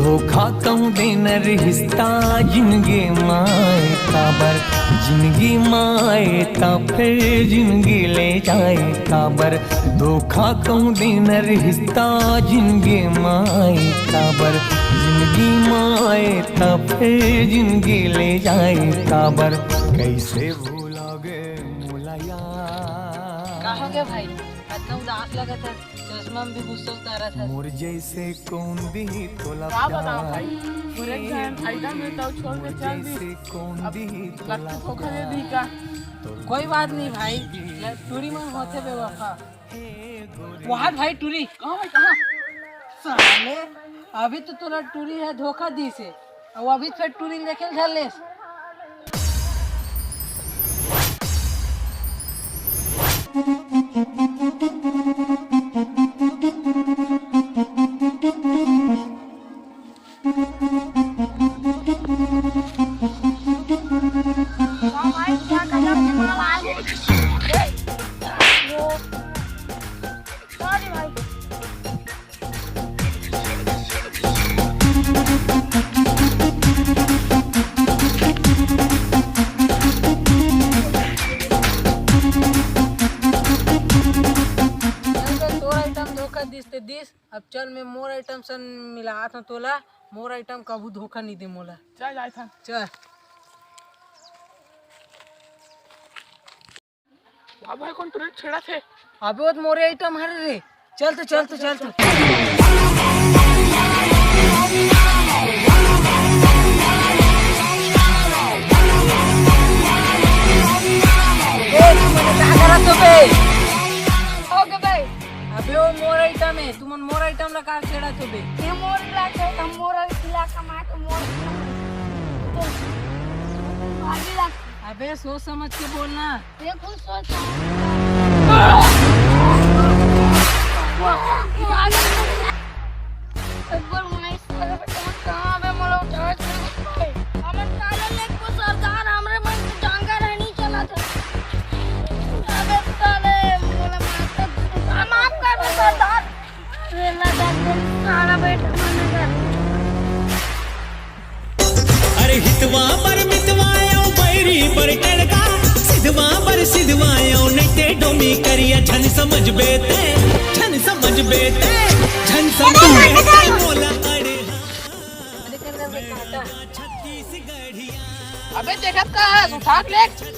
धोखा कहूँ देन रिश्ता जिंदगी माए काबर, जिंदगी माए ता फिर जिंदगी ले जाए काबर। धोखा कहूँ देन रिश्ता जिंदगी माए काबर, जिंदगी माए ता फिर जिंदगी ले जाए काबर। कैसे भूलोगे मोला यार। क्या हो गया भाई, इतना उदास लगा था, चश्मा में भी गुस्सा उतारा था। मोर जैसे कौन भी तोला क्या बताओ भाई, पूरे टाइम आइटम में तो छोड़ के चल दी। कौन भी लगता धोखा दे दी का। कोई बात नहीं भाई, टूरी में होते बेवफा। वहाँ भाई टूरी कहाँ भाई कहाँ? साले अभी तो तोरा टूरी है धोखा दी से, और अभी फिर टूरी देखे घर ले। दिस अब चल मैं मोर आइटम सन मिला था तोला, मोर आइटम कबू धोखा नहीं दे मोला। चल जाए था चल भाई कौन तुरंत छेड़ा थे। अबे वो मोरे आइटम हर रे, चल तो चल तो चल तो। अबे वो मोर आइटम है, तुम मोर आइटम लगा छेड़ा तो बे। ये मोर इलाका है, मोर इलाका में तो मोर तो आगे ला। अबे सोच समझ के बोलना। देखो सोच अकबर मुनाई सारे बेटा कहां बे मोला उठा के हमन काले लेक को सरदार हमरे मन में जांगा रहनी चला था। अबे साले मोला माफ कर सरदार, रेला दादे सारा बेटा मन कर। अरे हितवा पर मितवायो बैरी पर टड़का, सिधवा पर सिधवायो नैते डोमी करिया छन समझ बेते, छन समझ बेते, छन समझ बेते मोला अड़े अरे कर दे बेटा। छत्तीसगढ़िया। अबे देखत का है उठा के ले।